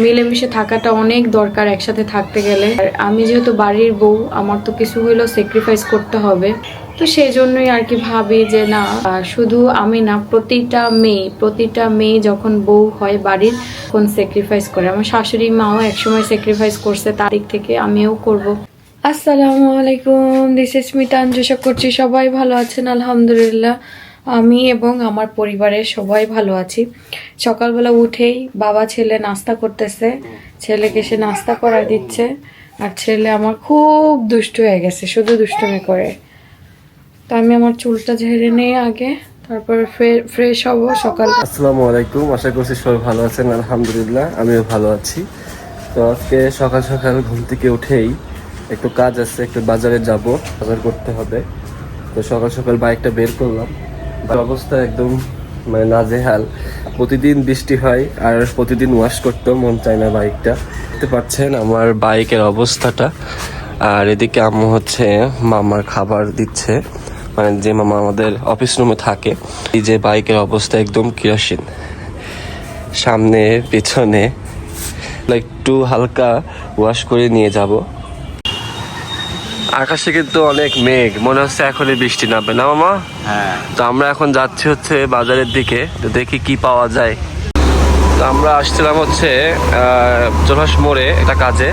মিলেমিশে থাকাটা অনেক দরকার একসাথে থাকতে গেলে। আর আমি যেহেতু বাড়ির বউ, আমার তো কিছু হইলেও স্যাক্রিফাইস করতে হবে। তো সেই জন্যই আর কি ভাবি যে না, শুধু আমি না, প্রতিটা মেয়ে যখন বউ হয় বাড়ির, কোন স্যাক্রিফাইস করে। আমার শাশুড়ি মাও একসময় স্যাক্রিফাইস করছে, তার দিক থেকে আমিও করব। আসসালামু আলাইকুম, দিস ইজ মিতান। আশা করছি সবাই ভালো আছেন। আলহামদুলিল্লাহ আমি এবং আমার পরিবারের সবাই ভালো আছি। সকালবেলা উঠেই বাবা ছেলে নাস্তা করতেছে, ছেলেকে সে নাস্তা করায় দিচ্ছে। আর ছেলে আমার খুব দুষ্ট হয়ে গেছে, শুধু দুষ্টুমি করে। তো আমি আমার চুলটা ঝেড়ে নেই আগে, তারপর ফ্রেশ হব সকাল। আসসালামু আলাইকুম, আশা করছি সবাই ভালো আছেন। আলহামদুলিল্লাহ আমিও ভালো আছি। তো আজকে সকাল সকাল ঘুম থেকে উঠেই একটু কাজ আছে, একটু বাজারে যাব, বাজার করতে হবে। তো সকাল সকাল বাইকটা বের করলাম, অবস্থা একদম মানে নাজেহাল। প্রতিদিন বৃষ্টি হয় আর প্রতিদিন ওয়াশ করতেও মন চায় না বাইকটা। দেখতে পাচ্ছেন আমার বাইকের অবস্থাটা। আর এদিকে আম্মু হচ্ছে মামার খাবার দিচ্ছে, মানে যে মামা আমাদের অফিস রুমে থাকে। এই যে বাইকের অবস্থা একদম কেরোসিন, সামনে পেছনে একটু হালকা ওয়াশ করে নিয়ে যাব। আকাশে কিন্তু অনেক মেঘ, মনে হচ্ছে এখনই বৃষ্টি নামবে না মামা? হ্যাঁ। তো আমরা এখন যাচ্ছি হচ্ছে বাজারের দিকে, তো দেখি কি পাওয়া যায়। তো আমরা আসছিলাম হচ্ছে জোরহাস মোড়ে একটা কাজে,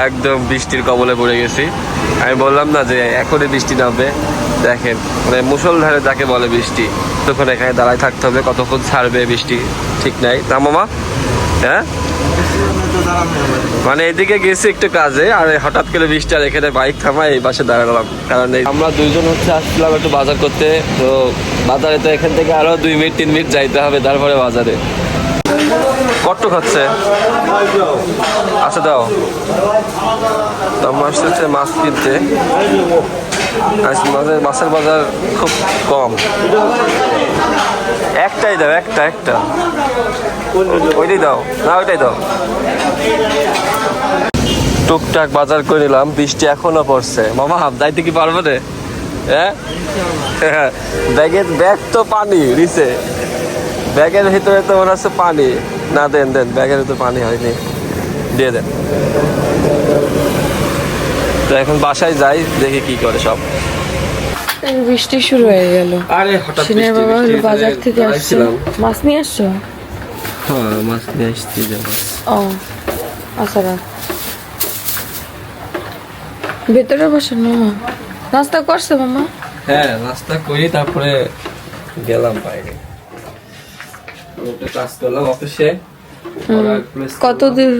একদম বৃষ্টির কবলে পড়ে গেছি। আমি বললাম না যে এখনই বৃষ্টি নামবে। দেখেন মানে মুষলধারে যাকে বলে বৃষ্টি, তখন এখানে দাঁড়ায় থাকতে হবে, কতক্ষণ ছাড়বে বৃষ্টি ঠিক নাই না মামা? হ্যাঁ, মানে এদিকে গেছি একটু কাজে, আর হঠাৎ করে বৃষ্টি, আর এখানে বাইক থামাই এই পাশে দাঁড়ালাম। কারণ আমরা দুইজন হচ্ছে আসছিলাম একটু বাজার করতে। তো বাজারে তো এখান থেকে আরো 2 মিনিট 3 মিনিট যাইতে হবে, তারপরে বাজারে। কত খাচ্ছে? আচ্ছা দাও। তো আমরা আসতেছে মাছ কিনতে। মাছের বাজার খুব কম। একটাই দাও, একটা ওইটাই দাও না, ওইটাই দাও। টুকটাক বাজার করে নিলাম, বৃষ্টি এখনো পড়ছে। মামা যাইতে কি পারবো রে? হ্যাঁ, ব্যাগ তো পানি নিচে, ব্যাগের ভিতরে তো মনে হচ্ছে পানি। না দেন ব্যাগের ভিতরে পানি হয়নি, দিয়ে দেন। তো এখন বাসায় যাই, দেখি কি করে সব। বৃষ্টি শুরু হয়ে গেল। আরে হঠাৎ বাবা বাজার থেকে আসছিলাম। মাছ নিয়ে আসছো? হ্যাঁ, মাছ নিয়ে আসছি। ও আচ্ছা, ভেতরে বসেন মামা। নাস্তা করছে মামা? হ্যাঁ, নাস্তা করি, তারপরে গেলাম বাইরে, কাজ করলাম অফিসে। কতদিন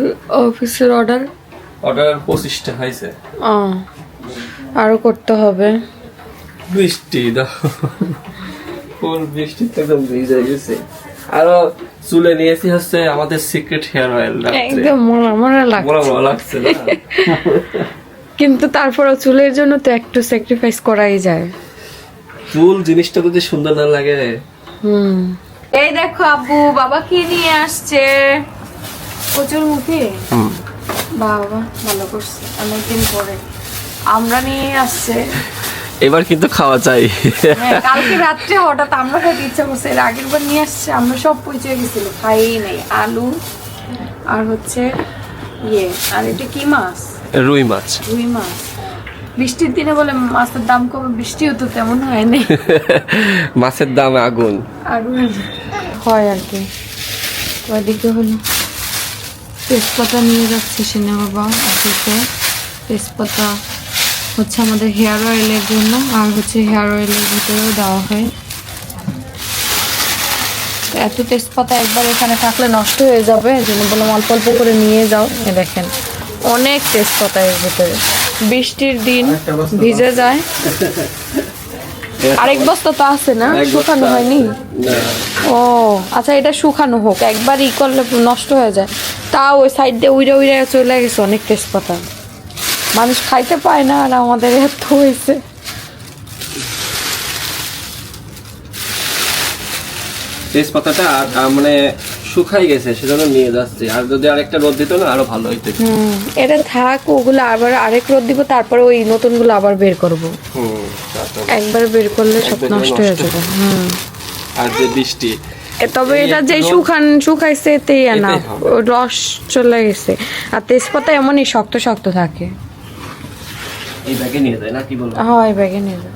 অফিসের অর্ডার 25টা হয়েছে। আরো করতে হবে। বৃষ্টি ফুল বৃষ্টিতে একদম ভিজে গেছে। আরো চুলে নিয়েছি হচ্ছে আমাদের সিক্রেট হেয়ার অয়েল, একদম মরা লাগছে না? কিন্তু তারপরে চুলের জন্য তো একটু স্যাক্রিফাইস করাই যায়। চুল জিনিসটা যদি সুন্দর না লাগে। এই দেখো আব্বু বাবা কি নিয়ে আসছে, কচুর মুখে। বাবা ভালো করছে, অনেকদিন পরে আমরা নিয়ে আসছে। এবার কিন্তু খাওয়া চাই। কালকে রাত্রে হঠাৎ আমরা খেতে ইচ্ছা করছে, এর আগের বার নিয়ে আসছে, আমরা সব পৌঁছে গেছিল, খাই নাই। আলু আর হচ্ছে আর এটা কি মাছ? রুই মাছ। বৃষ্টির দিনে বলে মাছের দাম কমে, বৃষ্টিও তো তেমন হয়নি। মাছের দাম আগুন হয় আর কি। ওইদিকে হলো তেজপাতা নিয়ে যাচ্ছে সিনে বাবা অফিসে। তেজপাতা হচ্ছে আমাদের হেয়ার অয়েলের জন্য, আর হচ্ছে হেয়ার অয়েলের ভিতরেও দেওয়া হয়। এত তেজপাতা একবার এখানে থাকলে নষ্ট হয়ে যাবে, এই জন্য বললাম অল্প অল্প করে নিয়ে যাও। দেখেন অনেক তেজপাতা এর ভিতরে, বৃষ্টির দিন ভিজে যায়। আরেক বস্তা তো আছে না, শুকানো হয়নি? ও আচ্ছা, এটা শুকানো হোক, একবার করলে নষ্ট হয়ে যায়। তাও ওই সাইড দিয়ে উইড়ে চলে গেছে অনেক তেজপাতা, মানুষ খাইতে পায় না, আর আমাদের এত হয়েছে। তেজপাতাটা মানে শুকাই গেছে, সেজন্য নিয়ে যাচ্ছি। আর যদি আরেকটা রোদ দিত না আরো ভালো হইতো। এটা থাক, ওগুলো আবার আরেক রোদ দিব, তারপরে ওই নতুনগুলো আবার বের করব। একবার বের করলে সব নষ্ট হয়ে যাবে। আর যে বৃষ্টি তবে এই এটা একটু যে শুকাইছে এতেই না এতেই হবে। রস চলে গেছে। আর তেজপাতা এমনই শক্ত শক্ত থাকে। এই ব্যাগে নিয়ে যায় না, কি বলবো? হয় ব্যাগে নিয়ে যাও।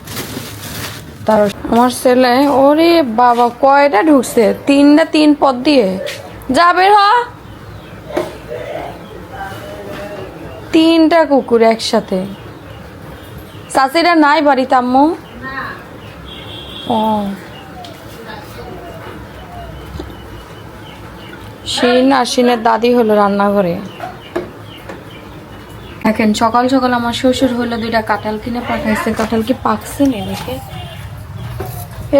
তার আমার ছেলে, ওরে বাবা কয়টা ঢুকছে, 3 পদ দিয়ে যাবে। হ 3টা কুকুর একসাথে। চাচিরা নাই বাড়িতে আম্মু? ও আশ্বিনের দাদি হলো রান্নাঘরে। দেখেন সকাল সকাল আমার শ্বশুর হলো 2টা কাঁঠাল কিনে পাঠাইছে। কাঁঠাল কি পাকছে না দেখে?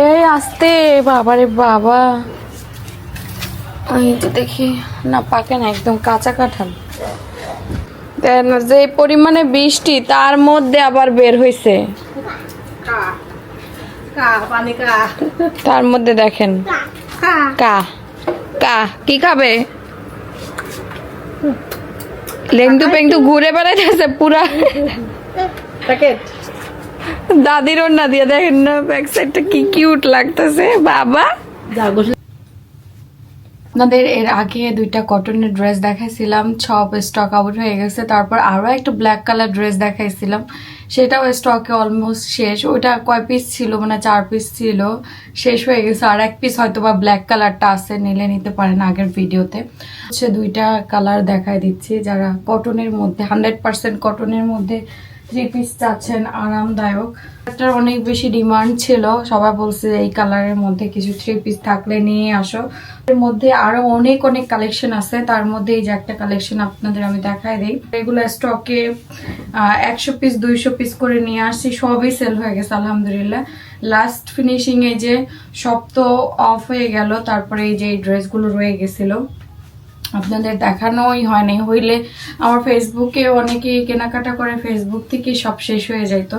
এই আসতে বাবারে বাবা, এই তো দেখি না পাকে না, একদম কাঁচা কাঁঠাল। যে পরিমাণে বৃষ্টি তার মধ্যে আবার বের হইছে। তার মধ্যে দেখেন কা কা কি খাবে? লেংটু পেংটু ঘুরে বেড়াইতেছে পুরা। দাদির ওড়না দিয়ে দেখেন না ব্যাক সাইডটা কি কিউট লাগতেছে বাবা। আপনাদের এর আগে 2টা কটনের ড্রেস দেখাইছিলাম, সব স্টক আউট হয়ে গেছে। তারপর আরো একটা ব্ল্যাক কালার ড্রেস দেখাইছিলাম, সেটাও স্টকে অলমোস্ট শেষ। ওইটা কয় পিস ছিল, মানে 4 পিস ছিল, শেষ হয়ে গেছে। আর 1 পিস হয়তো বা ব্ল্যাক কালারটা আছে, নিলে নিতে পারেন আগের ভিডিওতে। হচ্ছে 2টা কালার দেখাই দিচ্ছি। যারা কটনের মধ্যে 100% কটনের মধ্যে 3 পিস চাচ্ছেন আরামদায়ক, এটার অনেক বেশি ডিমান্ড ছিল। সবাই বলছে এই কালারের মধ্যে কিছু 3 পিস থাকলে নিয়ে আসো। এর মধ্যে আরো অনেক অনেক কালেকশন আছে, তার মধ্যে এই যে একটা কালেকশন আপনাদের আমি দেখাই দিই। এগুলো স্টকে 100 পিস 200 পিস করে নিয়ে আসছি, সবই সেল হয়ে গেছে আলহামদুলিল্লাহ। লাস্ট ফিনিশিং এই যে সব তো অফ হয়ে গেল, তারপরে এই যে এই ড্রেসগুলো রয়ে গেছিল, আপনাদের দেখানোই হয় নাই। হইলে আমার ফেসবুকে অনেকেই কেনাকাটা করে, ফেসবুক থেকে সব শেষ হয়ে যাইতো।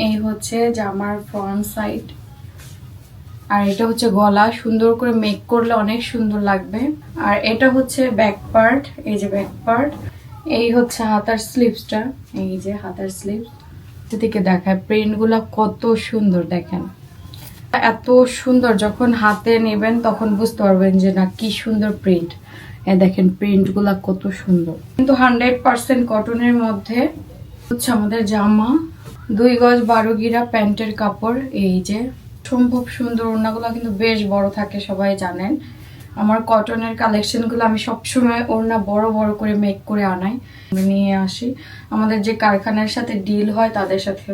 এই হচ্ছে জামার ফ্রন্ট সাইড, আর এটা হচ্ছে গলা। সুন্দর করে মেক করলে অনেক সুন্দর লাগবে। আর এটা হচ্ছে ব্যাক পার্ট, এই যে ব্যাক পার্ট। এই হচ্ছে হাতার স্লিভসটা, এই যে হাতার স্লিভস থেকে দেখায় প্রিন্ট গুলা কত সুন্দর। দেখেন এত সুন্দর, যখন হাতে নেবেন তখন বুঝতে পারবেন যে না কি সুন্দর প্রিন্ট। দেখেন প্রিন্ট গুলা কত সুন্দর, কিন্তু 100% কটনের মধ্যে হচ্ছে আমাদের জামা। 2 গজ 12 গিরা প্যান্টের কাপড়। এই যে সম্ভব সুন্দর, ওড়নাগুলো কিন্তু বেশ বড় থাকে, সবাই জানেন। আমার কটনের কালেকশনগুলো আমি সবসময় ওড়না বড় বড় করে মেক করে আনাই, নিয়ে আসি আমাদের যে কারখানার সাথে ডিল হয় তাদের সাথে।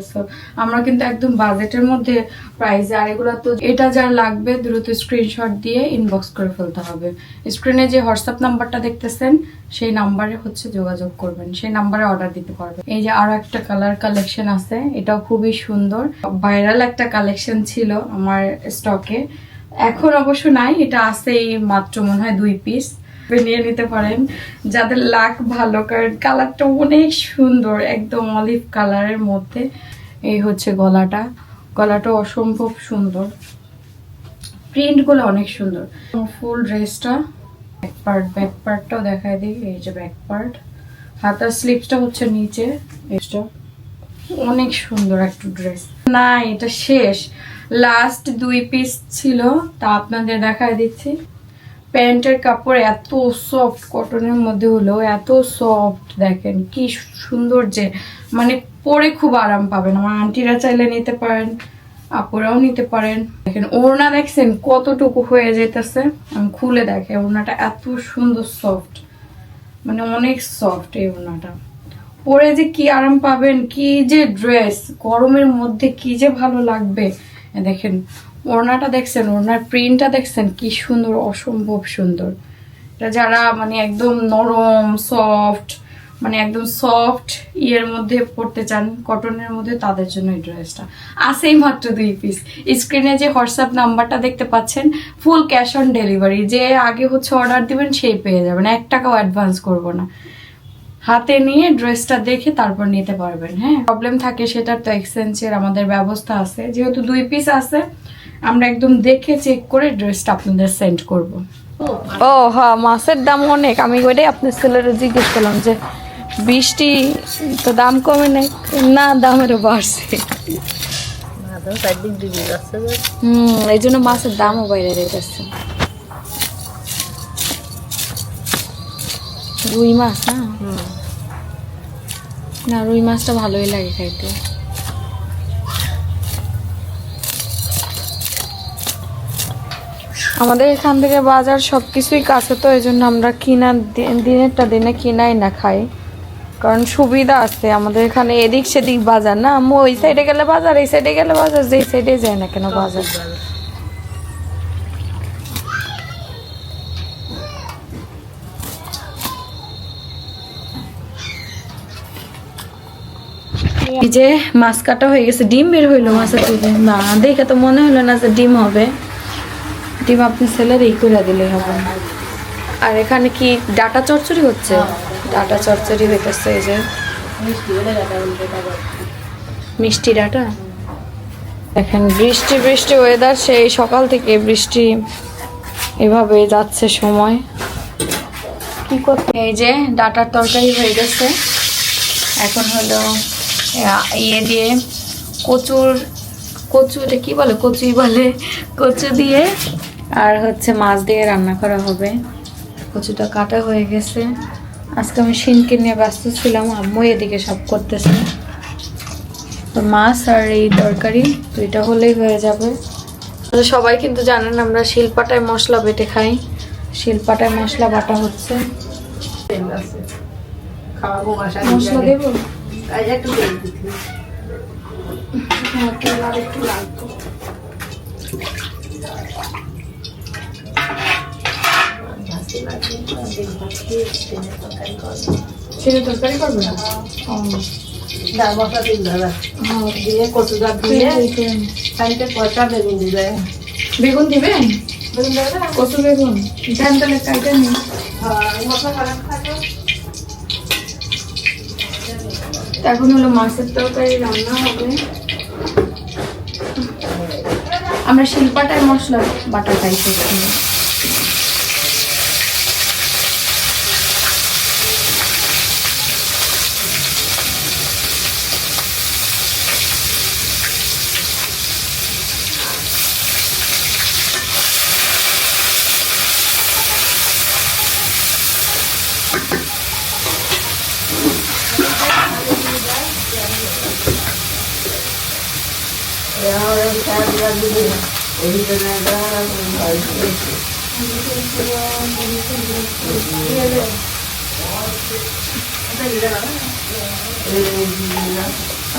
আমরা কিন্তু একদম বাজেটের মধ্যে প্রাইসে। আর এগুলো তো এটা যার লাগবে দ্রুত স্ক্রিনশট দিয়ে ইনবক্স করে ফেলতে হবে। স্ক্রিনে যে হোয়াটসঅ্যাপ নাম্বারটা দেখতেছেন সেই নাম্বারে হচ্ছে যোগাযোগ করবেন, সেই নাম্বারে অর্ডার দিতে পারবেন। এই যে আরো একটা কালার কালেকশন আছে, এটাও খুবই সুন্দর, ভাইরাল একটা কালেকশন ছিল আমার স্টকে। এখন অবশ্য নাই, এটা আছে এই মাত্র মনে হয় 2 পিস, নিয়ে নিতে পারেন যাদের লাক ভালো। কারণ কালারটা অনেক সুন্দর, একদম অলিভ কালারের মধ্যে। এই হচ্ছে গলাটা, গলাটা অসম্ভব সুন্দর, প্রিন্ট গুলো অনেক সুন্দর। ফুল ড্রেসটা ব্যাক পার্টটাও দেখাই দিই। এই যে ব্যাক পার্ট, হাতার স্লিভসটা হচ্ছে নিচে। এটা অনেক সুন্দর একটা ড্রেস। না এটা শেষ, লাস্ট 2 পিস ছিল, তা আপনাদের দেখাই দিচ্ছি। প্যান্টের কাপড় এত সফট, কটনের মধ্যে হলো এত সফট, দেখেন কি সুন্দর, যে মানে পরে খুব আরাম পাবেন। আমার আন্টিরা চাইলে নিতে পারেন, আপুরাও নিতে পারেন। দেখেন ওড়না দেখছেন কতটুকু হয়ে যেতেছে, আমি খুলে দেখে ওড়নাটা এত সুন্দর সফট, মানে অনেক সফট। এই ওড়নাটা পরে যে কি আরাম পাবেন, কি যে ড্রেস, গরমের মধ্যে কি যে ভালো লাগবে। দেখেন ওড়নাটা দেখছেন, ওড়নার প্রিন্টটা দেখছেন কি সুন্দর, অসম্ভব সুন্দর। এটা যারা মানে একদম নরম সফট, মানে একদম সফট ইয়ের মধ্যে পড়তে চান কটনের মধ্যে, তাদের জন্য এই ড্রেসটা আছেই মাত্র 2 পিস। স্ক্রিনে যে হোয়াটসঅ্যাপ নাম্বারটা দেখতে পাচ্ছেন, ফুল ক্যাশ অন ডেলিভারি, যে আগে হচ্ছে অর্ডার দিবেন সেই পেয়ে যাবেন, 1 টাকাও অ্যাডভান্স করবো না। হাতে নিয়ে ড্রেসটা দেখে তারপর নিতে পারবেন। হ্যাঁ, প্রবলেম থাকে সেটার তো এক্সচেঞ্জের আমাদের ব্যবস্থা আছে। যেহেতু 2 পিস আছে, আমরা একদম দেখে চেক করে ড্রেসটা আপনাদের সেন্ড করব। ও হ্যাঁ, মাছের দাম অনেক। আমি ওইটাই আপনার ছেলেরা জিজ্ঞেস করলাম যে বৃষ্টি তো দাম কমে নাই, না দামেরও বাড়ছে। এই জন্য মাছের দামও বাইরে রেখেছে। রুই মাছ না? না, রুই মাছটা ভালোই লাগে খাইতে। আমাদের এখান থেকে বাজার সবকিছুই কাছে, তো এই জন্য আমরা দিনে কিনাই না খাই, কারণ সুবিধা আছে আমাদের এখানে। এদিক সেদিক বাজার না, আম্মু ওই সাইডে গেলে বাজার, এই সাইডে গেলে বাজার, যেই সাইডে যায় না কেন বাজার। এই যে মাছ কাটা হয়ে গেছে, ডিম বের হইলো মাছের থেকে। না, দেখে তো মনে হলো না যে ডিম হবে। ডিম আপনি ছেলের এই করে দিলেই হবে। আর এখানে কি ডাটা চচ্চড়ি হচ্ছে? ডাটা চচ্চড়ি হইতেছে। এই যে মিষ্টি ডাটা। দেখেন বৃষ্টি বৃষ্টি ওয়েদার, সেই সকাল থেকে বৃষ্টি এভাবে যাচ্ছে সময়। কি করতে, এই যে ডাটার তরকারি হয়ে গেছে। এখন হলো ইয়ে দিয়ে কচুটা কি বলে, কচুই বলে, কচু দিয়ে আর হচ্ছে মাছ দিয়ে রান্না করা হবে। কচুটা কাটা হয়ে গেছে। আজকে আমি শিনকে নিয়ে ব্যস্ত ছিলাম, আম্মু এদিকে সব করতেছে। তো মাছ আর এই তরকারি দুইটা হলেই হয়ে যাবে। সবাই কিন্তু জানেন আমরা শিলপাটায় মশলা বেটে খাই। শিলপাটায় মশলা বাটা হচ্ছে। মশলা দেবো? সেটা তরকারি করবে না? বেগুন দিবেন? কত বেগুন? দেন তাহলে কাইটা নিন। এখন হলো মাছের তরকারি রান্না হবে। আমরা শিলপাটায় মশলা বাটা খাই সবসময়।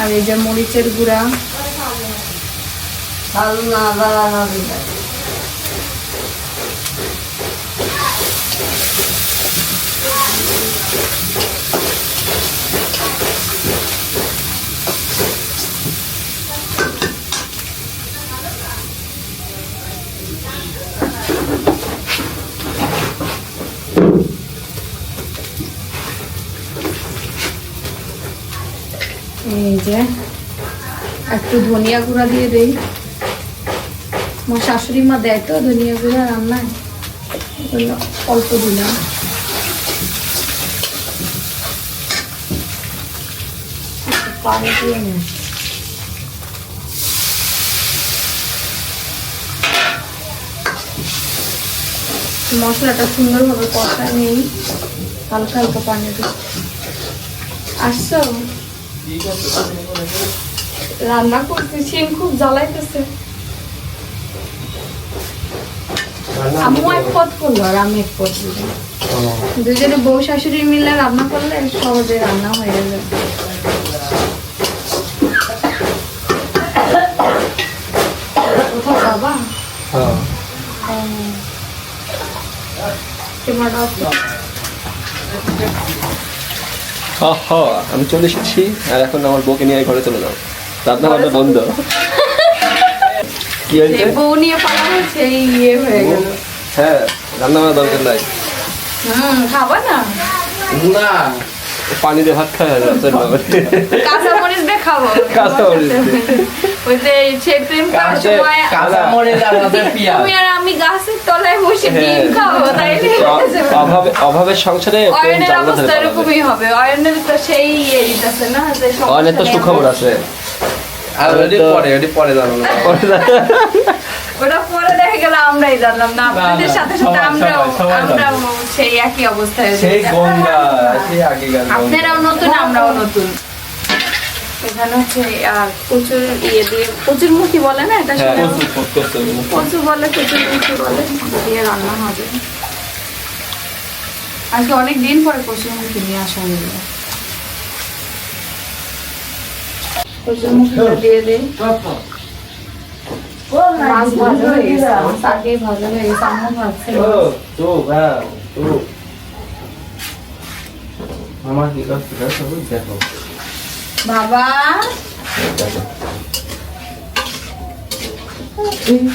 আর এই যে মরিচের গুঁড়া, এই যে একটু ধনিয়া গুঁড়া দিয়ে দেই। আমার শাশুড়ি মা দেয় তো ধনিয়া গুঁড়া রান্নায়, অল্প দিলাম। পানি দিয়ে নেই। মশলাটা সুন্দরভাবে কষায় নেই, হালকা হালকা পানি দিয়ে। আসছো? রান্না করতেছি, খুব জ্বালাইতেছে। আম্মু এক পদ করলো আর আমি এক পদ দিলাম। দুজনে বউ শাশুড়ি মিলে রান্না করলে সহজে রান্না হয়ে যাবে। কোথাও যাবা? আমি চলে এসেছি আর এখন আমার বউকে নিয়ে ঘরে চলে যাও। রান্না বান্না বন্ধ। কি হয়েছে? বউ নিয়ে পালা হয়েছে, ইয়ে হয়ে গেল। হ্যাঁ, রান্না বান্না দরকার নাই। খাবা না? না, পানি দিয়ে ভাত খায়। কাঁচা মরিচ দিয়ে খাবো। কাঁচা মরিচ ওই যে সে প্রেম করার সময় কাঁচা মরিচ আর আমাদের পেঁয়াজ। তুমি আর আমি গাছের তলায় বসে ডিম খাবো, তাই অভাবের সংসারে অয়নের অবস্থা এরকমই হবে। অয়নের তো সেই ইয়ে দিতেছে না, যে অয়নের তো সুখবর আছে। আর ওটি পরে জানো না। ওটা পরে দেখা গেল আমরাই জানলাম না, আপনাদের সাথে সাথে সবাই আমরাও সেই একই অবস্থায় সেই গঙ্গা, সেই আগেকার গঙ্গা। আপনারাও নতুন আমরাও নতুন। এখানে হচ্ছে কচুর ইয়ে দিয়ে, কচুর মুখি বলে না এটা? হ্যাঁ, শুনে কচু বলে, কচুর মুখি বলে, দিয়ে রান্না হবে। আজকে অনেক দিন পরে কচুর মুখি নিয়ে আসা হলো। কচুর মুখিটা দিয়ে দিই। মাছ ভাজা হয়ে গেছে, মাছ আগেই ভাজা হয়ে গেছে, আম্মু ভাজছে। আমার কি করতে দেখো বাবা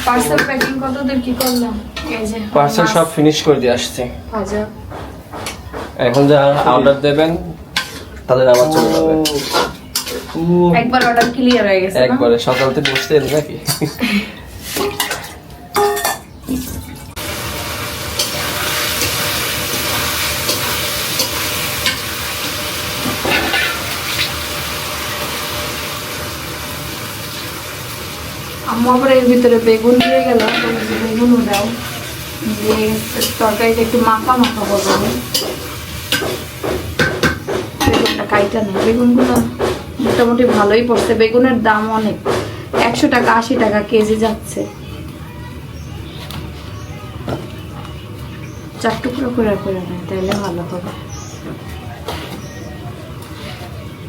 পার্সেল প্যাকিং কতদূর কি করলাম? এই যে পার্সেল সব ফিনিশ করে দিয়ে আসছে। ভাজা এখন যারা অর্ডার দেবেন তাদের আবার চলে যাবে। একবার অর্ডার ক্লিয়ার হয়ে গেছে না? একবারে সকাল থেকে বসতেন নাকি? আম্মু আবার এর ভিতরে বেগুন দিয়ে গেল, বেগুনও দাও, দিয়ে তরকারিটা একটু মাখা মাখা করবো। বেগুনটা কাইটা নেই, বেগুনগুলো মোটামুটি ভালোই পড়ছে। বেগুনের দাম অনেক, 100 টাকা 80 টাকা কেজি যাচ্ছে। 4 টুকরো করে করে নেয়, তাহলে ভালো হবে।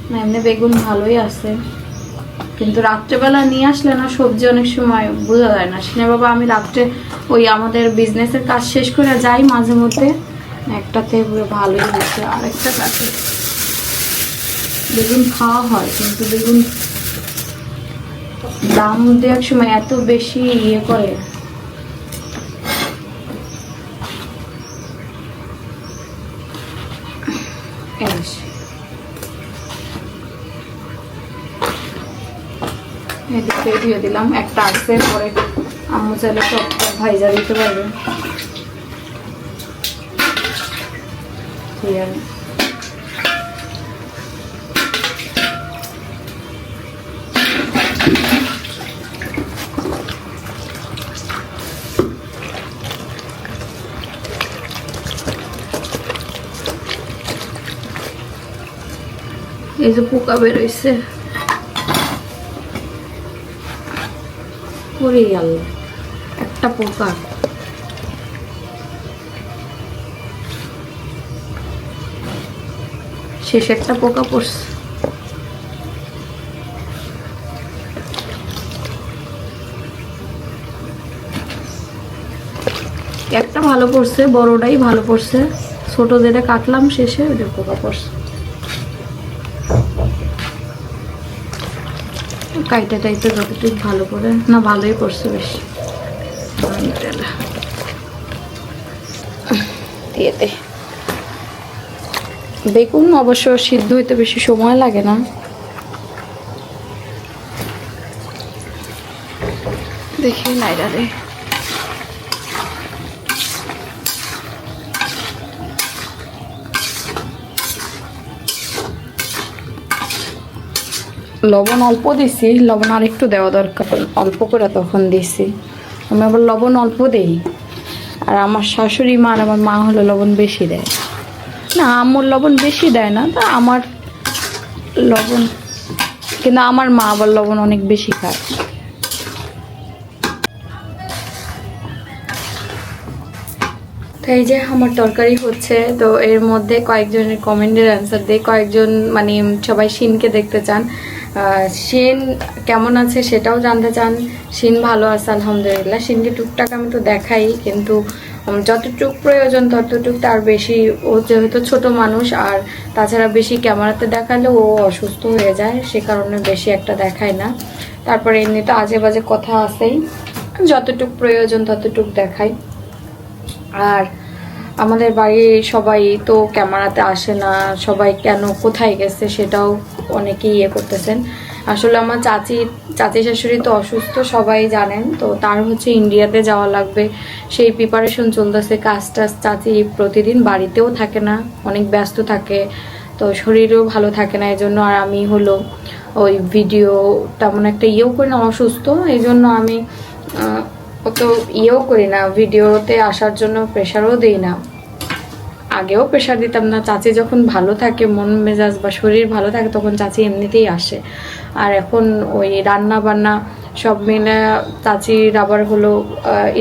না এমনি বেগুন ভালোই আছে, কিন্তু রাত্রেবেলা নিয়ে আসলে না সবজি অনেক সময় বোঝা যায় না। সিনে বাবা আমি রাত্রে ওই আমাদের বিজনেসের কাজ শেষ করে যাই মাঝে মধ্যে, একটাতে পুরো ভালোই হচ্ছে। আরেকটা কাছে বেগুন খাওয়া হয়, কিন্তু বেগুন দাম দেওয়ার সময় এত বেশি ইয়ে করে। এদিকে দিয়ে দিলাম, একটা আসছে, পরে আম্মু চাইলে সব ভাইজা দিতে পারবে। ঠিক আছে, এই যে পোকা বেরোইছে, পড়ে গেল একটা পোকা। শেষ একটা পোকা পড়ছে। একটা ভালো পড়ছে, বড়টাই ভালো পড়ছে, ছোট যেটা কাটলাম শেষে ওটা পোকা পড়ছে। কাইটা টাইপের যতটুকু ভালো করে না, ভালোই করছে বেশি। দিয়ে দে। বেগুন অবশ্য সিদ্ধ হইতে বেশি সময় লাগে না। দেখি নাইরা রে, লবণ অল্প দিছি, লবণ আর একটু দেওয়া দরকার, অল্প করে তখন দিছি। আমি আবার লবণ অল্প দেই, আর আমার শাশুড়ি মা আর আমার মা হলো লবণ বেশি দেয়। না আম্মুর লবণ বেশি দেয় না, তা আমার লবণ, কিন্তু আমার মা আবার লবণ অনেক বেশি খায়। তো এই যে আমার তরকারি হচ্ছে, তো এর মধ্যে কয়েকজনের কমেন্টের অ্যান্সার দিয়ে কয়েকজন মানে সবাই শিনকে দেখতে চান, শিন কেমন আছে সেটাও জানতে চান। শিন ভালো আছে আলহামদুলিল্লাহ। শিনকে টুকটাক আমি তো দেখাই, কিন্তু যতটুক প্রয়োজন ততটুক, তার বেশি ও যেহেতু ছোট মানুষ, আর তাছাড়া বেশি ক্যামেরাতে দেখালে ও অসুস্থ হয়ে যায়, সে কারণে বেশি একটা দেখায় না। তারপরে এমনি তো আজে বাজে কথা আছেই, যতটুক প্রয়োজন ততটুক দেখাই। আর আমাদের বাড়ির সবাই তো ক্যামেরাতে আসে না, সবাই কেন কোথায় গেছে সেটাও অনেকেই ইয়ে করতেছেন। আসলে আমার চাচি শাশুড়ি তো অসুস্থ, সবাই জানেন, তো তার হচ্ছে ইন্ডিয়াতে যাওয়া লাগবে, সেই প্রিপারেশন চলতেছে। কাজ টাজ চাচি প্রতিদিন বাড়িতেও থাকে না, অনেক ব্যস্ত থাকে, তো শরীরও ভালো থাকে না, এই জন্য আর আমি হলো ওই ভিডিও তেমন একটা ইয়েও করি না, অসুস্থ এই জন্য আমি অত ইয়েও করি না, ভিডিওতে আসার জন্য প্রেশারও দিই না। আগেও প্রেশার দিতাম না, চাচি যখন ভালো থাকে মন মেজাজ বা শরীর ভালো থাকে তখন চাচি এমনিতেই আসে। আর এখন ওই রান্না বান্না সব মিলে চাচির আবার হলো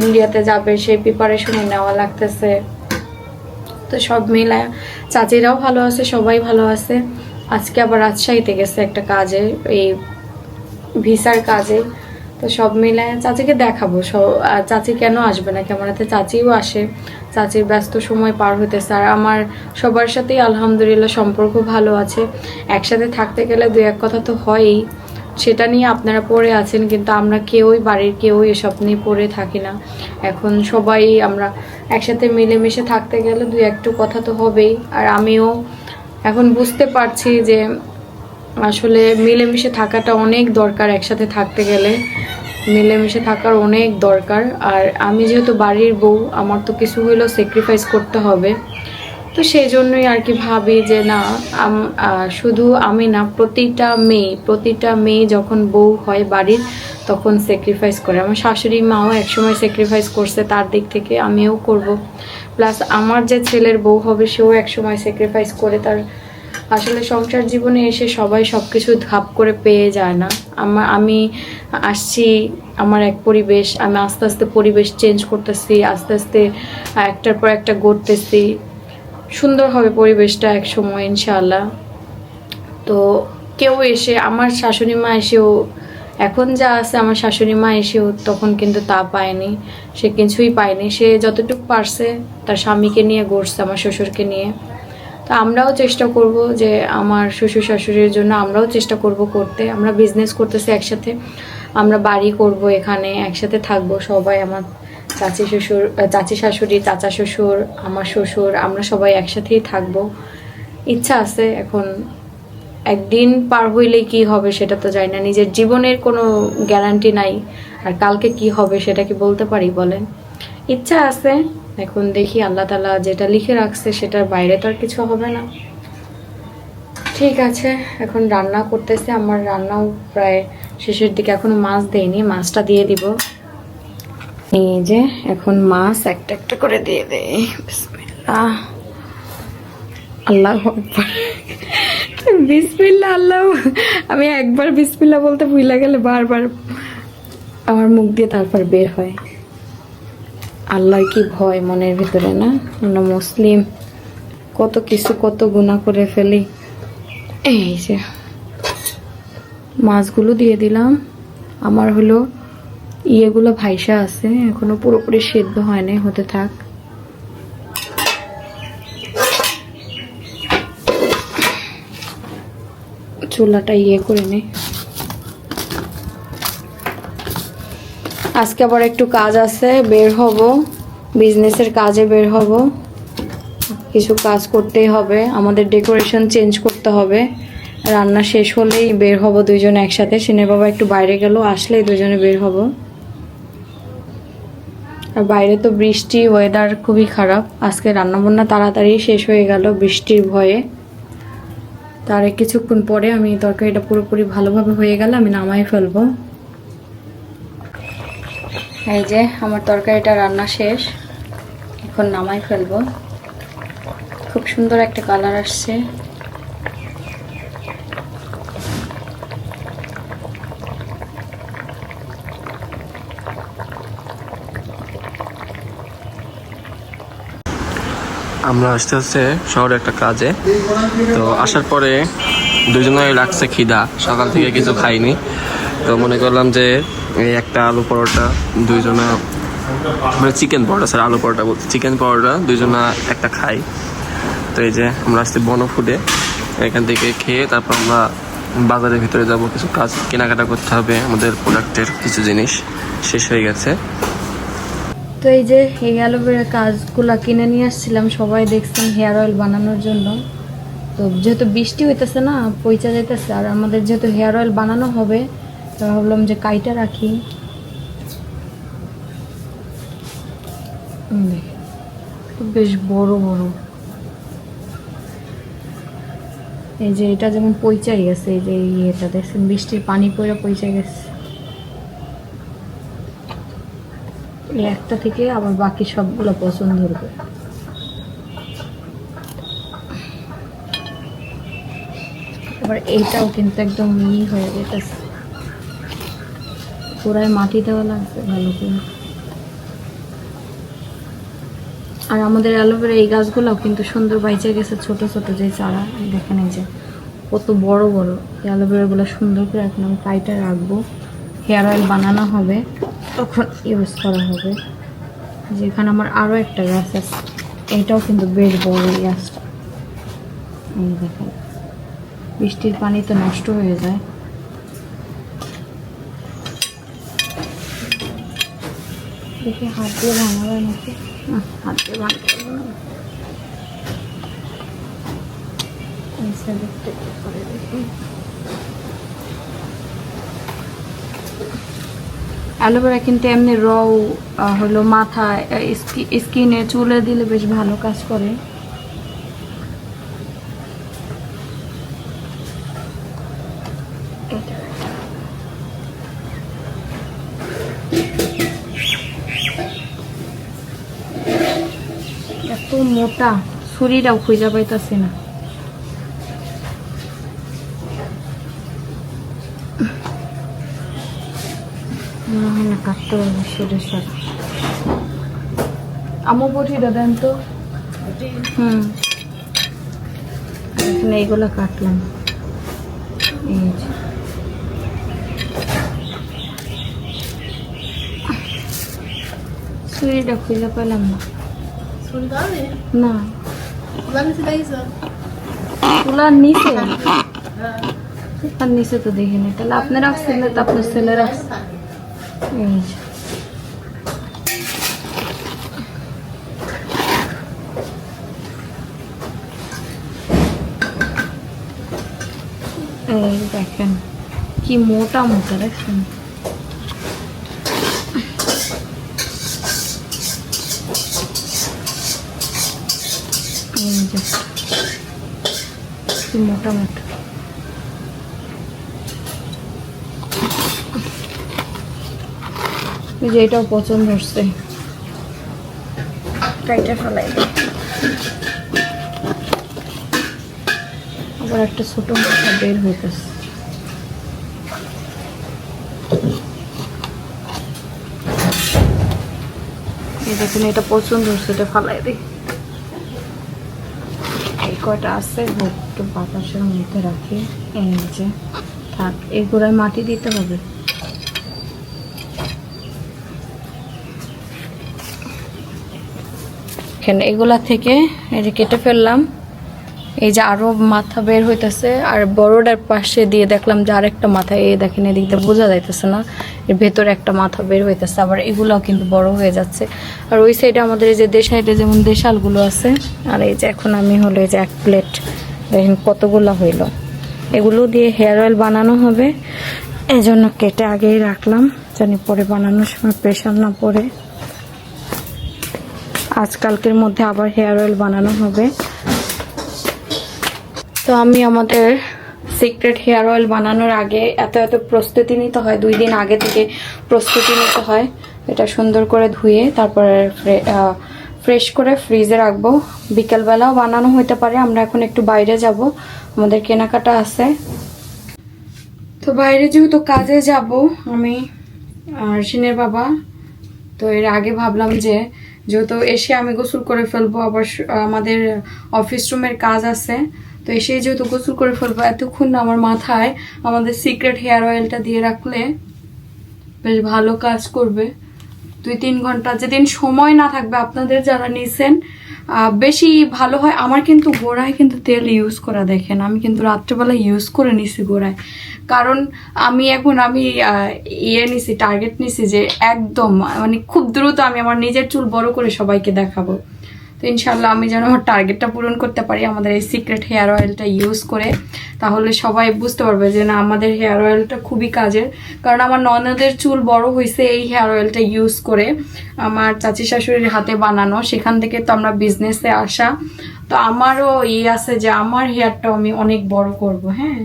ইন্ডিয়াতে যাবে, সেই প্রিপারেশনও নেওয়া লাগতেছে। তো সব মিলে চাচিরাও ভালো আছে, সবাই ভালো আছে। আজকে আবার রাজশাহীতে গেছে একটা কাজে, এই ভিসার কাজে। তো সব মিলে চাচিকে দেখাবো, চাচি কেন আসবে না ক্যামেরাতে, চাচিও আসে, চাচির ব্যস্ত সময় পার হইতেছে। আর আমার সবার সাথেই আলহামদুলিল্লাহ সম্পর্ক ভালো আছে। একসাথে থাকতে গেলে দু এক কথা তো হয়ই, সেটা নিয়ে আপনারা পড়ে আছেন, কিন্তু আমরা কেউই বাড়ির কেউই এসব নিয়ে পড়ে থাকি না। এখন সবাই আমরা একসাথে মিলেমিশে থাকতে গেলে দু একটু কথা তো হবেই। আর আমিও এখন বুঝতে পারছি যে আসলে মিলেমিশে থাকাটা অনেক দরকার, একসাথে থাকতে গেলে মিলেমিশে থাকার অনেক দরকার। আর আমি যেহেতু বাড়ির বউ, আমার তো কিছু হলেও স্যাক্রিফাইস করতে হবে। তো সেই জন্যই আর কি ভাবি যে না, শুধু আমি না, প্রতিটা মেয়ে যখন বউ হয় বাড়ির তখন স্যাক্রিফাইস করে। আমার শাশুড়ি মাও একসময় স্যাক্রিফাইস করছে, তার দিক থেকে আমিও করব। প্লাস আমার যে ছেলের বউ হবে সেও একসময় স্যাক্রিফাইস করে। তার আসলে সংসার জীবনে এসে সবাই সব কিছু ধাপ করে পেয়ে যায় না। আমি আসছি আমার এক পরিবেশ, আমি আস্তে আস্তে পরিবেশ চেঞ্জ করতেছি, আস্তে আস্তে একটার পর একটা গড়তেছি। সুন্দর হবে পরিবেশটা এক সময় ইনশাআল্লাহ। তো কেউ এসে, আমার শাশুড়ি মা এসেও এখন যা আছে, আমার শাশুড়ি মা এসেও তখন কিন্তু তা পায়নি, সে কিছুই পায়নি। সে যতটুকু পারছে তার স্বামীকে নিয়ে গড়ছে, আমার শ্বশুরকে নিয়ে। তো আমরাও চেষ্টা করব যে আমার শ্বশুর শাশুড়ির জন্য আমরাও চেষ্টা করব করতে। আমরা বিজনেস করতেছি একসাথে, আমরা বাড়ি করব, এখানে একসাথে থাকবো সবাই, আমার চাচি শাশুড়ি, চাচা শ্বশুর, আমার শ্বশুর, আমরা সবাই একসাথেই থাকবো। ইচ্ছা আছে। এখন একদিন পার হইলেই কি হবে সেটা তো জানি না, নিজের জীবনের কোনো গ্যারান্টি নাই। আর কালকে কি হবে সেটা কি বলতে পারি বলেন? ইচ্ছা আছে, এখন দেখি আল্লাহ তাআলা যেটা লিখে রাখছে সেটার বাইরে তো আর কিছু হবে না। ঠিক আছে, এখন রান্না করতেছে, আমার রান্নাও প্রায় শেষের দিকে, এখনো মাছ দেয়নি, মাছটা দিয়ে দিব। এই যে এখন মাছ একটা একটা করে দিয়ে দেই। বিসমিল্লাহ, আল্লাহু আকবার, বিসমিল্লাহ, আল্লাহ। আমি একবার বিসমিল্লাহ বলতে ভুলে গেলে বারবার আমার মুখ দিয়ে তারপর বের হয়। আল্লাহর কি ভয় মনের ভিতরে না? আমরা মুসলিম, কত কিছু কত গুনাহ করে ফেলি। এই যে মাছগুলো দিয়ে দিলাম। আমার হলো ইয়েগুলো ভাইসা আছে, এখনো পুরোপুরি সিদ্ধ হয় নাই, হতে থাক। চুলাটা ইয়ে করে নে। আজকে আবার একটু কাজ আছে, বের হব, বিজনেসের কাজে বের হব। কিছু কাজ করতেই হবে, আমাদের ডেকোরেশন চেঞ্জ করতে হবে। রান্না শেষ হলেই বের হব দুইজন একসাথে। সিনের বাবা একটু বাইরে গেল, আসলেই দুজনে বের হব। আর বাইরে তো বৃষ্টি, ওয়েদার খুবই খারাপ। আজকে রান্নাবান্না তাড়াতাড়ি শেষ হয়ে গেল বৃষ্টির ভয়ে। তার কিছুক্ষণ পরে আমি তরকারিটা পুরোপুরি ভালোভাবে হয়ে গেলে আমি নামাই ফেলবো। এই যে আমার তরকারিটা রান্না শেষ, এখন নামাই ফেলবো। খুব সুন্দর একটা কালার আসছে। আমরা আসতে আসতে শহরে একটা কাজে, তো আসার পরে দুজনেই লাগছে খিদা, সকাল থেকে কিছু খাইনি। তো মনে করলাম যে এই একটা আলু পরোটা দুইজনা, মানে চিকেন পরোটা, স্যার আলু পরোটা বলতে, চিকেন পরোটা দুইজনা একটা খাই। তো এই যে আমরা আসছি বনফুডে, এখান থেকে খেয়ে তারপর আমরা বাজারের ভিতরে যাব, কিছু কাজ কেনাকাটা করতে হবে, আমাদের প্রোডাক্টের কিছু জিনিস শেষ হয়ে গেছে। তো এই যে এই অ্যালোভেরা কাজগুলা কিনে নিয়ে আসছিলাম, সবাই দেখছেন হেয়ার অয়েল বানানোর জন্য। তো যেহেতু বৃষ্টি হইতেছে না, পয়চা যাইতেছে, আর আমাদের যেহেতু হেয়ার অয়েল বানানো হবে, তো ভাবলাম যে কাইটা রাখি। বেশ বড় বড়। এই যে এটা যেমন পইচাই গেছে, এই যে এটা দেখছেন বৃষ্টির পানি পড়ে পইচা গেছে। এই একটা থেকে আবার বাকি সবগুলো পছন্দ ধরবে। আবার এইটাও কিন্তু একদম হয়ে যেতেছে, পুরাই মাটি দেওয়া লাগবে ভালো করে। আর আমাদের অ্যালোভেরা এই গাছগুলোও কিন্তু সুন্দর বাইচে গেছে, ছোট ছোট যে চারা দেখেন, এই যে কত বড় বড় অ্যালোভেরাগুলো সুন্দর করে এখন আমি কাইটা রাখবো। হেয়ার অয়েল বানানো হবে, তখন ইউজ করা হবে। যেখানে আমার আরও একটা গাছ আছে, এটাও কিন্তু বেশ বড় এই গাছটা। এই দেখেন বৃষ্টির পানিতে নষ্ট হয়ে যায়। দেখি হাত দিয়ে ভাঙাবে নাকি, হাত দিয়ে ভাঙতে পারবো না। অ্যালোভেরা কিন্তু এমনি রও হলো মাথায় স্কিনে চুলে দিলে বেশ ভালো কাজ করে। এত মোটা ছুরিটাও খুঁজে পাইতেছি না। কাটতে হবে সরিষা। আমও বটিটা দেন তো। এখানে এইগুলো কাটলাম। এই যে ছুরিটা খুঁজে পেলাম না। না তুলার নিচে, তুলার নিচে তো দেখিনি। তাহলে আপনি রাখছেন না তো আপনার ছেলে রাখছে। এই যে এই দেখেন কি মোটা মোটা দেখছেন। এই যে কি মোটা মোটা। এই যে এটাও পছন্দ হচ্ছে, কাইটা ফেলাই দেয়। আবার একটা ছোট মাথা বের হইতেছে। এই দেখুন এটা পছন্দ হচ্ছে, এটা ফালাই দিই। এই কয়টা আছে একটু বাতাসের মধ্যে রাখি। এই যে থাক, এই গোড়ায় মাটি দিতে হবে। এগুলা থেকে এই যে কেটে ফেললাম। এই যে আরো মাথা বের হইতেছে, আর বড়টার পাশে দিয়ে দেখলাম যে আরেকটা মাথা, এই দেখেন এদিক দিয়ে বোঝা যাইতেছে না, এর ভেতরে একটা মাথা বের হইতেছে। আবার এগুলাও কিন্তু বড় হয়ে যাচ্ছে। আর ওই সাইডে আমাদের এই যে দেশাইতে যেমন দেশালগুলো আছে। আর এই যে এখন আমি হলো এই যে 1 প্লেট দেখেন কতগুলো হইল। এগুলো দিয়ে হেয়ার অয়েল বানানো হবে, এই জন্য কেটে আগেই রাখলাম, জানি পরে বানানোর সময় প্রেশার না পড়ে। আজকালকের মধ্যে আবার হেয়ার অয়েল বানানো হবে। তো আমি আমাদের সিক্রেট হেয়ার অয়েল বানানোর আগে এত প্রস্তুতি নিতে হয়, 2 দিন আগে থেকে প্রস্তুতি নিতে হয়। এটা সুন্দর করে ধুয়ে তারপরে ফ্রেশ করে ফ্রিজে রাখবো। বিকেলবেলাও বানানো হতে পারে। আমরা এখন একটু বাইরে যাব, আমাদের কেনাকাটা আছে। তো বাইরে যেহেতু কাজে যাব আমি আর শিনের বাবা, তো এর আগে ভাবলাম যে যেহেতু এসে আমি গোসল করে ফেলবো, আবার আমাদের অফিস রুমের কাজ আছে, তো এসে যেহেতু গোসল করে ফেলবো, এতক্ষণ আমার মাথায় আমাদের সিক্রেট হেয়ার অয়েলটা দিয়ে রাখলে বেশ ভালো কাজ করবে। 2-3 ঘন্টা, যেদিন সময় না থাকবে আপনাদের যারা নিছেন বেশি ভালো হয়। আমার কিন্তু গোড়ায় কিন্তু তেল ইউজ করা দেখেন, আমি কিন্তু রাত্রেবেলা ইউজ করে নিছি গোড়ায়। কারণ আমি নিছি, টার্গেট নিছি যে একদম মানে খুব দ্রুত আমি আমার নিজের চুল বড় করে সবাইকে দেখাবো। তো ইনশাল্লাহ আমি যেন আমার টার্গেটটা পূরণ করতে পারি আমাদের এই সিক্রেট হেয়ার অয়েলটা ইউজ করে, তাহলে সবাই বুঝতে পারবে যে না আমাদের হেয়ার অয়েলটা খুবই কাজের। কারণ আমার ননদের চুল বড় হয়েছে এই হেয়ার অয়েলটা ইউজ করে, আমার চাচি শাশুড়ির হাতে বানানো, সেখান থেকে তো আমরা বিজনেসে আসা। তো আমারও আছে যে আমার হেয়ারটাও আমি অনেক বড় করব, হ্যাঁ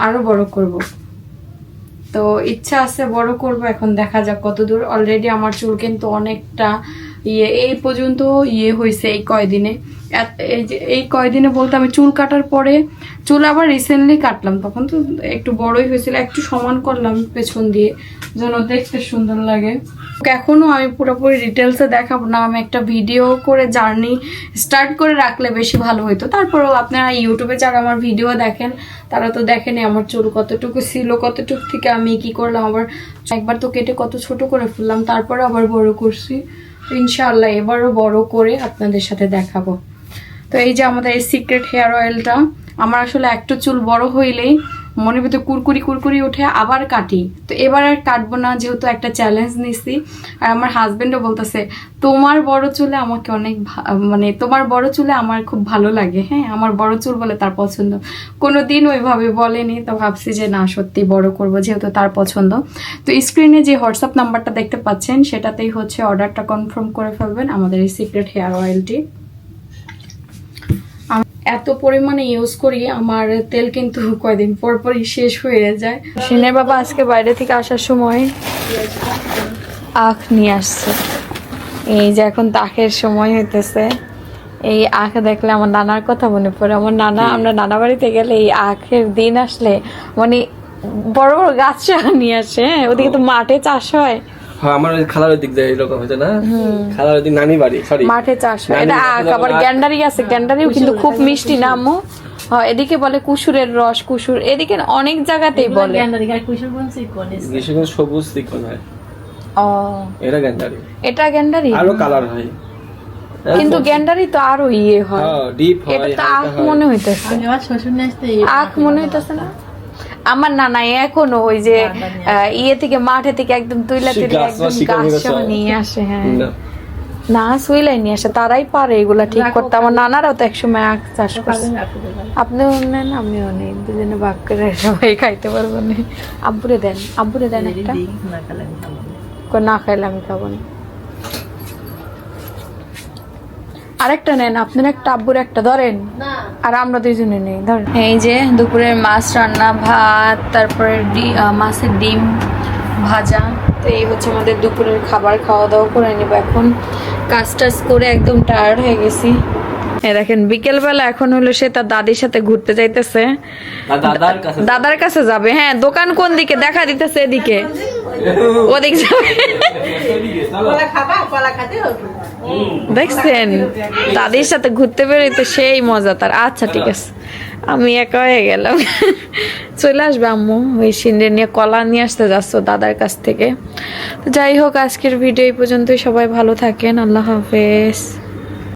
আরো বড় করব। তো ইচ্ছা আছে বড় করব, এখন দেখা যাক কতদূর। অলরেডি আমার চুল কিন্তু অনেকটা এই পর্যন্ত হয়েছে এই কয়দিনে। এই কয়দিনে বলতে আমি চুল কাটার পরে, চুল আবার রিসেন্টলি কাটলাম, তখন তো একটু বড়ই হয়েছিল, একটু সমান করলাম পেছন দিয়ে যেন দেখতে সুন্দর লাগে। এখনো আমি পুরোপুরি ডিটেলসে দেখাবো না, আমি একটা ভিডিও করে জার্নি স্টার্ট করে রাখলে বেশি ভালো হতো। তারপরেও আপনারা ইউটিউবে যারা আমার ভিডিও দেখেন তারা তো দেখেনি আমার চুল কতটুকু ছিল, কতটুকু থেকে আমি কি করলাম, আবার একবার তো কেটে কত ছোট করে ফেললাম, তারপরে আবার বড় করছি। ইনশাআল্লাহ এবারও বড় করে আপনাদের সাথে দেখাবো। তো এই যে আমাদের এই সিক্রেট হেয়ার অয়েলটা, আমার আসলে একটু চুল বড় হইলেই মনের ভিতরে কুরকুরি উঠে, আবার কাটি। তো এবার আর কাটবো না, যেহেতু একটা চ্যালেঞ্জ নিছি। আর আমার হাজবেন্ডও বলতেছে তোমার বড় চুলে আমাকে অনেক মানে তোমার বড় চুলে আমার খুব ভালো লাগে, হ্যাঁ আমার বড় চুল বলে তার পছন্দ। কোনোদিন ওইভাবে বলেনি, তো ভাবছি যে না সত্যি বড় করব যেহেতু তার পছন্দ। তো স্ক্রিনে যে হোয়াটসঅ্যাপ নাম্বারটা দেখতে পাচ্ছেন সেটাতেই হচ্ছে অর্ডারটা কনফার্ম করে ফেলবেন আমাদের এই সিক্রেট হেয়ার অয়েলটি। এত পরিমাণে ইউজ করি, আমার তেল কিন্তু কয়দিন পর পরই শেষ হয়ে যায়। সিনের বাবা আজকে বাইরে থেকে আসার সময় আখ নিয়ে আসছে। এই যে এখন তো আখের সময় হইতেছে, এই আখ দেখলে আমার নানার কথা মনে পড়ে। আমার নানা, আমরা নানা বাড়িতে গেলে এই আখের দিন আসলে মানে বড় বড় গাছ নিয়ে আসে, হ্যাঁ ওদিকে তো মাঠে চাষ হয়। হ্যাঁ আমার খালার দিক দিয়ে এরকম হয়েছে না, খালার দিক নানি বাড়ি, সরি মাঠে চাষ হয়। এটা আখ, আবার গ্যান্ডারি আছে, গ্যান্ডারিও কিন্তু খুব মিষ্টি না আম্মু? হ্যাঁ এদিকে বলে কুসুরের রস, কুসুর এদিকে অনেক জায়গাতেই বলে। সবুজ চিকন হয়, ও এটা গ্যান্ডারি, এটা গ্যান্ডারি আরো কালার হয়, কিন্তু গ্যান্ডারি তো আরো হয়, ডিপ হয়। এটা তো আখ মনে হইতেছে, আখ মনে হইতেছে না? আমার নানা এখনো ওই যে থেকে মাঠে থেকে একদম তুইলা একদম গাছ নিয়ে আসে। হ্যাঁ না সুইলাই নিয়ে আসে, তারাই পারে এগুলা ঠিক করতে। আমার নানারাও তো একসময় আখ চাষ করছে। আপনিও নেন আমিও নেই, দুজনে ভাগ করে সবাই খাইতে পারবো না। আব্বুরে দেন, আব্বুরে দেন একটা, না খাইলে আমি খাবো না। আরেকটা নেন, আপনার একটা আব্বুর একটা ধরেন, আর আমরা দুইজনে নেই ধরেন। এই যে দুপুরের মাছ রান্না, ভাত, তারপরে মাছের ডিম ভাজা। তো এই হচ্ছে আমাদের দুপুরের খাবার, খাওয়া দাওয়া করে নিব এখন। কাজ টাজ করে একদম টায়ার্ড হয়ে গেছি। দেখেন বিকেলবেলা এখন হলো সে তার দাদির সাথে ঘুরতে যাইতেছে, দাদার কাছে যাবে। হ্যাঁ দোকান কোন দিকে দেখা দিতেছে, এদিকে ওদিক যাবে। দেখছেন দাদির সাথে ঘুরতে বেরোইতে সেই মজা তার। আচ্ছা ঠিক আছে, আমি একা হয়ে গেলাম। চলে আসবে আম্মু, ওই সিন্ডে নিয়ে কলা নিয়ে আসতে যাচ্ছ দাদার কাছ থেকে। তো যাই হোক আজকের ভিডিও এই পর্যন্তই, সবাই ভালো থাকেন, আল্লাহ হাফেজ।